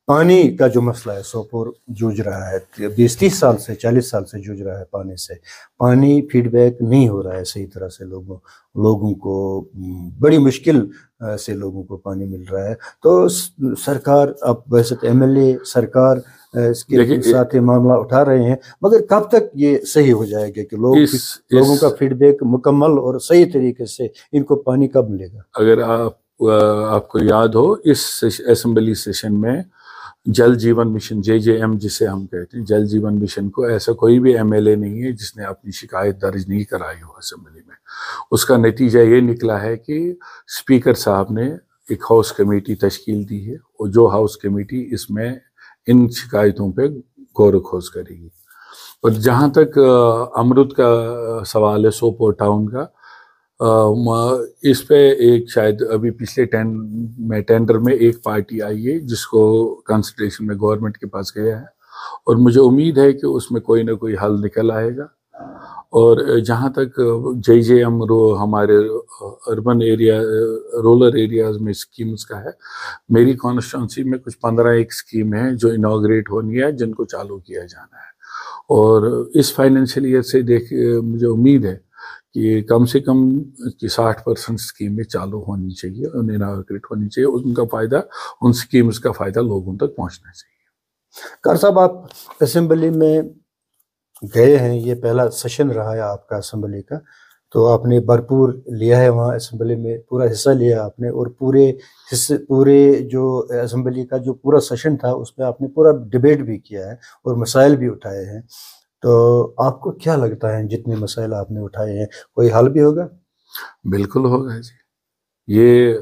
پانی کا جو مسئلہ ہے سوپور جوجھ رہا ہے 20-30 سال سے 40 سال سے جوجھ رہا ہے پانی سے، پانی فیڈ بیک نہیں ہو رہا ہے صحیح طرح سے، لوگوں کو بڑی مشکل سے لوگوں کو پانی مل رہا ہے. تو سرکار اب ویسے ایم ایل اے سرکار اس کے ساتھ معاملہ اٹھا رہے ہیں، مگر کب تک یہ صحیح ہو جائے گا کہ لوگوں کا فیڈ بیک مکمل اور صحیح طریقے سے ان کو پانی کب ملے گا؟ اگر آپ کو یاد ہو، اس اسمبلی سیشن میں جل جیون مشن JJM جسے ہم کہتے ہیں، جل جیون مشن کو ایسا کوئی بھی ایم ایل اے نہیں ہے جس نے اپنی شکایت درج نہیں کرائی ہو اسمبلی میں. اس کا نتیجہ یہ نکلا ہے کہ اسپیکر صاحب نے ایک ہاؤس کمیٹی تشکیل دی ہے، اور جو ہاؤس کمیٹی اس میں ان شکایتوں پہ غور و خوض کرے گی. اور جہاں تک امرت کا سوال ہے سوپور ٹاؤن کا، اس پہ ایک شاید ابھی پچھلے ٹینڈر میں ایک پارٹی آئی ہے جس کو کنسیڈریشن میں گورنمنٹ کے پاس گیا ہے، اور مجھے امید ہے کہ اس میں کوئی نہ کوئی حل نکل آئے گا. اور جہاں تک JJM ہمارے اربن ایریا رورل ایریاز میں اسکیمز کا ہے، میری کانسٹیٹوئنسی میں کچھ 15 ایک اسکیم ہیں جو انوگریٹ ہونی ہے، جن کو چالو کیا جانا ہے. اور اس فائنینشیل ایئر سے مجھے امید ہے کہ کم سے کم 60% اسکیمیں چالو ہونی چاہیے، انوگریٹ ہونی چاہیے. ان کا فائدہ، ان اسکیمز کا فائدہ لوگوں تک پہنچنا چاہیے. کار صاحب، آپ اسمبلی میں گئے ہیں، یہ پہلا سیشن رہا ہے آپ کا اسمبلی کا، تو آپ نے بھرپور لیا ہے وہاں اسمبلی میں، پورا حصہ لیا آپ نے، اور پورے جو اسمبلی کا جو پورا سیشن تھا اس پہ آپ نے پورا ڈیبیٹ بھی کیا ہے اور مسائل بھی اٹھائے ہیں. تو آپ کو کیا لگتا ہے جتنے مسائل آپ نے اٹھائے ہیں کوئی حل بھی ہوگا؟ بالکل ہوگا جی. یہ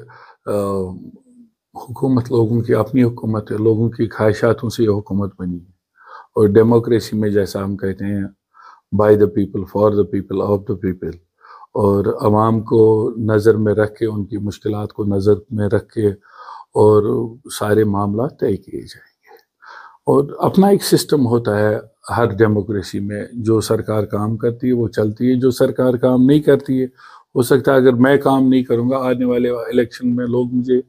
حکومت لوگوں کی اپنی حکومت ہے، لوگوں کی خواہشاتوں سے یہ حکومت بنی ہے. اور ڈیموکریسی میں جیسا ہم کہتے ہیں by the people, for the people, of the people, اور عوام کو نظر میں رکھ کے، ان کی مشکلات کو نظر میں رکھ کے اور سارے معاملات طے کیے جائیں گے. اور اپنا ایک سسٹم ہوتا ہے ہر ڈیموکریسی میں، جو سرکار کام کرتی ہے وہ چلتی ہے، جو سرکار کام نہیں کرتی ہے، ہو سکتا ہے اگر میں کام نہیں کروں گا آنے والے الیکشن میں لوگ مجھے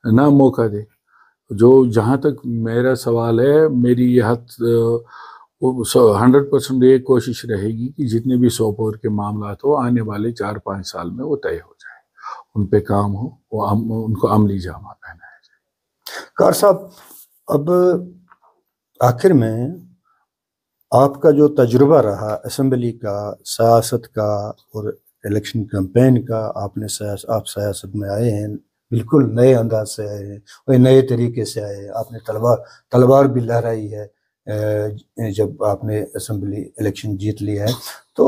نہ موقع دے. جہاں تک میرا سوال ہے، میری یہ 100% یہ کوشش رہے گی کہ جتنے بھی سوپور کے معاملات ہو آنے والے 4-5 سال میں وہ طے ہو جائے، ان پہ کام ہو، ان کو عملی جامہ پہنایا جائے. کار صاحب، اب آخر میں آپ کا جو تجربہ رہا اسمبلی کا، سیاست کا اور الیکشن کیمپین کا، آپ سیاست میں آئے ہیں، بالکل نئے انداز سے آئے ہیں اور نئے طریقے سے آئے ہیں. آپ نے تلوار بھی لہرائی ہے جب آپ نے اسمبلی الیکشن جیت لیا ہے. تو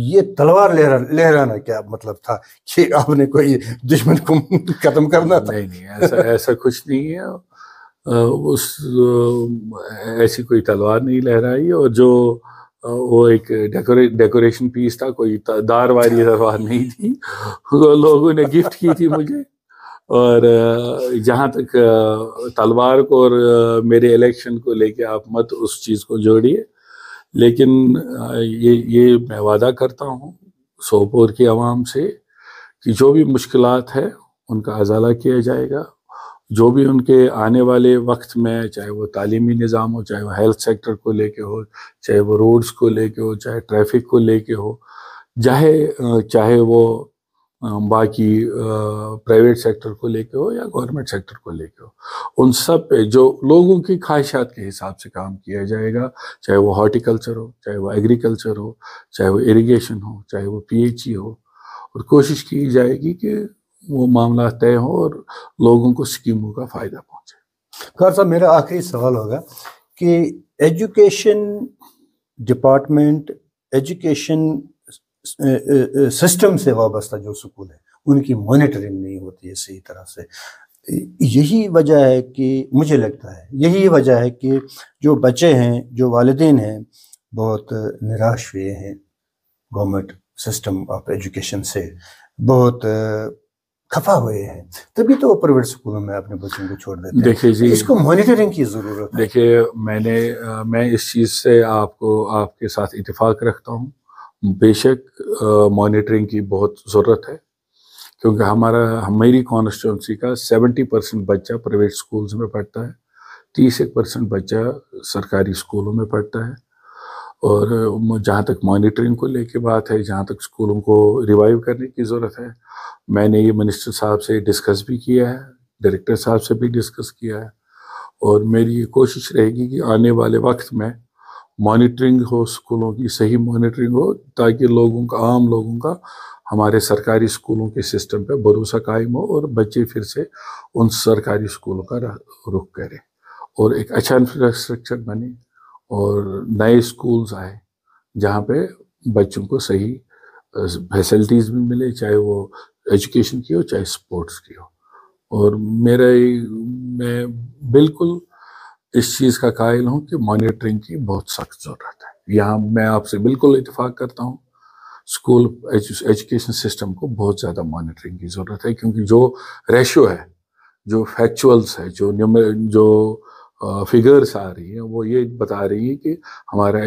یہ تلوار لہرانا کیا مطلب تھا کہ آپ نے کوئی دشمن کو ختم کرنا تھا؟ نہیں، ایسا کچھ نہیں ہے. ایسی کوئی تلوار نہیں لہرائی، اور جو وہ ایک ڈیکوریشن پیس تھا، کوئی دار والی تلوار نہیں تھی، لوگوں نے گفٹ کی تھی مجھے. اور جہاں تک تلوار کو اور میرے الیکشن کو لے کے آپ مت اس چیز کو جوڑیے، لیکن یہ میں وعدہ کرتا ہوں سوپور کی عوام سے کہ جو بھی مشکلات ہے ان کا ازالہ کیا جائے گا. جو بھی ان کے آنے والے وقت میں، چاہے وہ تعلیمی نظام ہو، چاہے وہ ہیلتھ سیکٹر کو لے کے ہو، چاہے وہ روڈز کو لے کے ہو، چاہے ٹریفک کو لے کے ہو، چاہے وہ باقی پرائیویٹ سیکٹر کو لے کے ہو یا گورنمنٹ سیکٹر کو لے کے ہو، ان سب پہ جو لوگوں کی خواہشات کے حساب سے کام کیا جائے گا، چاہے وہ ہارٹی کلچر ہو، چاہے وہ ایگریکلچر ہو، چاہے وہ اریگیشن ہو، چاہے وہ PHE ہو. اور کوشش کی جائے گی کہ وہ معاملات طے ہوں اور لوگوں کو اسکیموں کا فائدہ پہنچے. خیر صاحب، میرا آخری سوال ہوگا کہ ایجوکیشن ڈپارٹمنٹ، ایجوکیشن سسٹم سے وابستہ جو سکول ہے ان کی مانیٹرنگ نہیں ہوتی ہے صحیح طرح سے. یہی وجہ ہے کہ مجھے لگتا ہے یہی وجہ ہے کہ جو بچے ہیں، جو والدین ہیں، بہت نراش ہوئے ہیں گورنمنٹ سسٹم آف ایجوکیشن سے، بہت خفا ہوئے ہیں. تبھی تو وہ پرائیویٹ اسکولوں میں اپنے بچوں کو چھوڑ دیتے ہیں. دیکھیے جی، اس کو مانیٹرنگ کی ضرورت ہے. دیکھیے، میں اس چیز سے آپ کے ساتھ اتفاق رکھتا ہوں. بے شک مانیٹرنگ کی بہت ضرورت ہے، کیونکہ میری کانسٹیٹوئنسی کا 70% بچہ پرائیویٹ اسکولز میں پڑھتا ہے، 30% بچہ سرکاری اسکولوں میں پڑھتا ہے. اور جہاں تک مانیٹرنگ کو لے کے بات ہے، جہاں تک اسکولوں کو ریوائیو کرنے کی ضرورت ہے، میں نے یہ منسٹر صاحب سے ڈسکس بھی کیا ہے، ڈائریکٹر صاحب سے بھی ڈسکس کیا ہے، اور میری یہ کوشش رہے گی کہ آنے والے وقت میں مانیٹرنگ ہو، اسکولوں کی صحیح مانیٹرنگ ہو، تاکہ لوگوں کا، عام لوگوں کا ہمارے سرکاری اسکولوں کے سسٹم پہ بھروسہ قائم ہو، اور بچے پھر سے ان سرکاری اسکولوں کا رخ کریں، اور ایک اچھا انفراسٹرکچر بنے، اور نئے اسکولز آئے جہاں پہ بچوں کو صحیح فیسلٹیز بھی ملے، چاہے وہ ایجوکیشن کی ہو چاہے اسپورٹس کی ہو۔ اور میں بالکل اس چیز کا قائل ہوں کہ مانیٹرنگ کی بہت سخت ضرورت ہے۔ یہاں میں آپ سے بالکل اتفاق کرتا ہوں، اسکول ایجوکیشن سسٹم کو بہت زیادہ مانیٹرنگ کی ضرورت ہے، کیونکہ جو ریشو ہے، جو فیکچولز ہے، جو فگرس آ رہی ہیں، وہ یہ بتا رہی ہے کہ ہمارا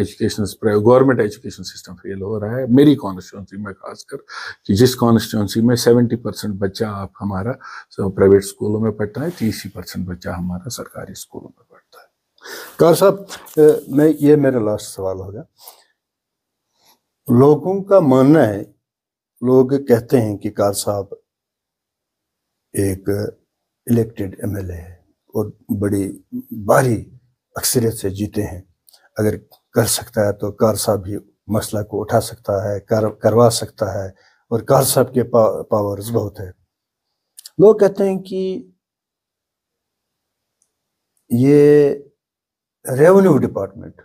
گورنمنٹ ایجوکیشن سسٹم فیل ہو رہا ہے۔ میری کانسٹیٹوئنسی میں خاص کر، کہ جس کانسٹیٹوئنسی میں 70% بچہ آپ ہمارا پرائیویٹ اسکولوں میں پڑھتا ہے، 30% بچہ ہمارا سرکاری اسکولوں میں پڑھتا ہے۔ کار صاحب، یہ میرا لاسٹ سوال ہوگا۔ لوگوں کا ماننا ہے، لوگ کہتے ہیں کہ کار صاحب ایک الیکٹڈ ایم ایل اے ہے اور بڑی بھاری اکثریت سے جیتے ہیں، اگر کر سکتا ہے تو کار صاحب ہی مسئلہ کو اٹھا سکتا ہے، کروا سکتا ہے، اور کار صاحب کے پاورز بہت ہے۔ لوگ کہتے ہیں کہ یہ ریونیو ڈپارٹمنٹ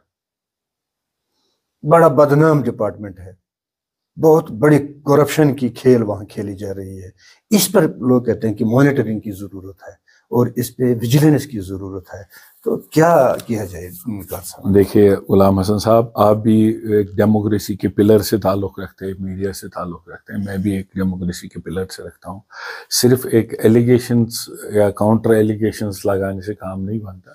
بڑا بدنام ڈپارٹمنٹ ہے، بہت بڑی کرپشن کی کھیل وہاں کھیلی جا رہی ہے۔ اس پر لوگ کہتے ہیں کہ مانیٹرنگ کی ضرورت ہے اور اس پہ ویجیلنس کی ضرورت ہے، تو کیا کیا جائے کار صاحب؟ دیکھیے غلام حسن صاحب، آپ بھی ایک ڈیموکریسی کے پلر سے تعلق رکھتے ہیں، میڈیا سے تعلق رکھتے ہیں، میں بھی ایک ڈیموکریسی کے پلر سے رکھتا ہوں۔ صرف ایک ایلیگیشنز یا کاؤنٹر ایلیگیشنز لگانے سے کام نہیں بنتا۔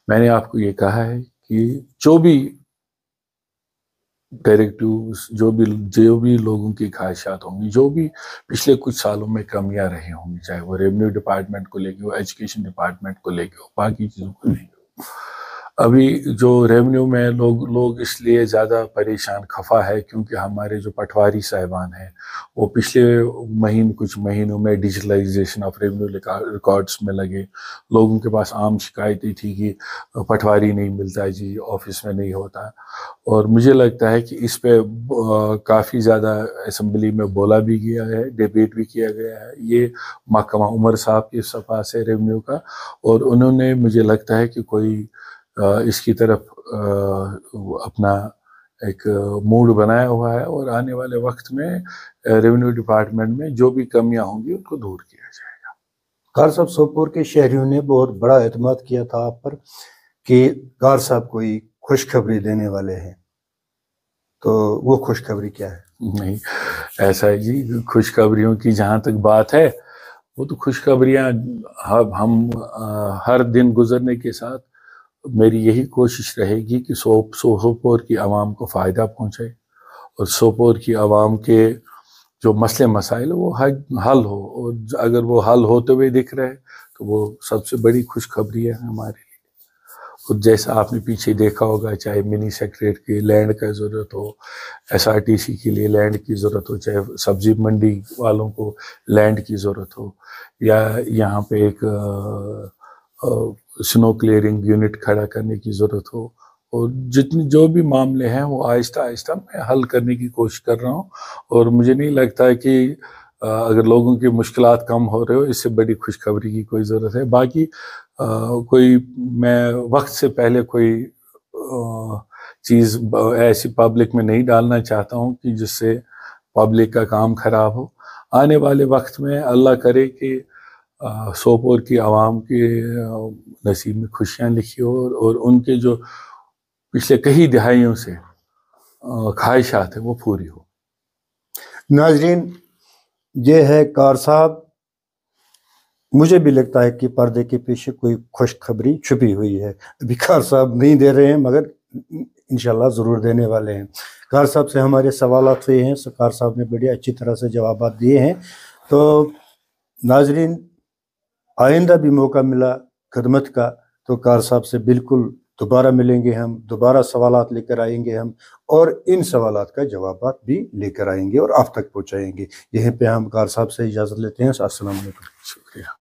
میں نے آپ کو یہ کہا ہے کہ جو بھی ڈائریکٹیوز، جو بھی لوگوں کی خواہشات ہوں گی، جو بھی پچھلے کچھ سالوں میں کمیاں رہی ہوں گی، چاہے وہ ریونیو ڈپارٹمنٹ کو لے کے ہو، ایجوکیشن ڈپارٹمنٹ کو لے کے ہو، باقی چیزوں کو لے کے ہو، ابھی جو ریونیو میں لوگ اس لیے زیادہ پریشان خفا ہے کیونکہ ہمارے جو پٹواری صاحبان ہیں وہ پچھلے کچھ مہینوں میں ڈیجیٹلائزیشن آف ریونیو ریکارڈز میں لگے۔ لوگوں کے پاس عام شکایتیں تھی کہ پٹواری نہیں ملتا جی، آفس میں نہیں ہوتا، اور مجھے لگتا ہے کہ اس پہ کافی زیادہ اسمبلی میں بولا بھی گیا ہے، ڈیبیٹ بھی کیا گیا ہے۔ یہ محکمہ عمر صاحب کی صفحہ سے ریونیو کا، اور انہوں نے مجھے لگتا ہے کہ کوئی اس کی طرف اپنا ایک موڈ بنایا ہوا ہے، اور آنے والے وقت میں ریونیو ڈپارٹمنٹ میں جو بھی کمیاں ہوں گی ان کو دور کیا جائے گا۔ کار صاحب، سوپور کے شہریوں نے بہت بڑا اعتماد کیا تھا آپ پر کہ کار صاحب کوئی خوشخبری دینے والے ہیں، تو وہ خوشخبری کیا ہے؟ نہیں، ایسا ہے جی، خوشخبریوں کی جہاں تک بات ہے، وہ تو خوشخبریاں ہم ہر دن گزرنے کے ساتھ میری یہی کوشش رہے گی کہ سوپور کی عوام کو فائدہ پہنچے، اور سوپور کی عوام کے جو مسئلے مسائل وہ حل ہو، اور اگر وہ حل ہوتے ہوئے دکھ رہے تو وہ سب سے بڑی خوشخبری ہے ہمارے لیے۔ اور جیسا آپ نے پیچھے دیکھا ہوگا، چاہے منی سیکریٹریٹ کی لینڈ کا ضرورت ہو، SRTC کے لیے لینڈ کی ضرورت ہو، چاہے سبزی منڈی والوں کو لینڈ کی ضرورت ہو، یا یہاں پہ ایک سنو کلیئرنگ یونٹ کھڑا کرنے کی ضرورت ہو، اور جو بھی معاملے ہیں وہ آہستہ آہستہ میں حل کرنے کی کوشش کر رہا ہوں، اور مجھے نہیں لگتا ہے کہ اگر لوگوں کی مشکلات کم ہو رہے ہو اس سے بڑی خوشخبری کی کوئی ضرورت ہے۔ باقی میں وقت سے پہلے کوئی چیز ایسی پبلک میں نہیں ڈالنا چاہتا ہوں کہ جس سے پبلک کا کام خراب ہو۔ آنے والے وقت میں اللہ کرے کہ سوپور کی عوام کے نصیب میں خوشیاں لکھی ہو، اور ان کے جو پچھلے کئی دہائیوں سے خواہشات ہیں وہ پوری ہو۔ ناظرین، یہ ہے کار صاحب۔ مجھے بھی لگتا ہے کہ پردے کے پیچھے کوئی خوشخبری چھپی ہوئی ہے، ابھی کار صاحب نہیں دے رہے ہیں، مگر انشاءاللہ ضرور دینے والے ہیں۔ کار صاحب سے ہمارے سوالات ہوئے ہیں، کار صاحب نے بڑی اچھی طرح سے جوابات دیے ہیں۔ تو ناظرین، آئندہ بھی موقع ملا خدمت کا تو کار صاحب سے بالکل دوبارہ ملیں گے ہم، دوبارہ سوالات لے کر آئیں گے ہم، اور ان سوالات کا جوابات بھی لے کر آئیں گے اور آپ تک پہنچائیں گے۔ یہیں پہ ہم کار صاحب سے اجازت لیتے ہیں۔ السلام علیکم۔ شکریہ۔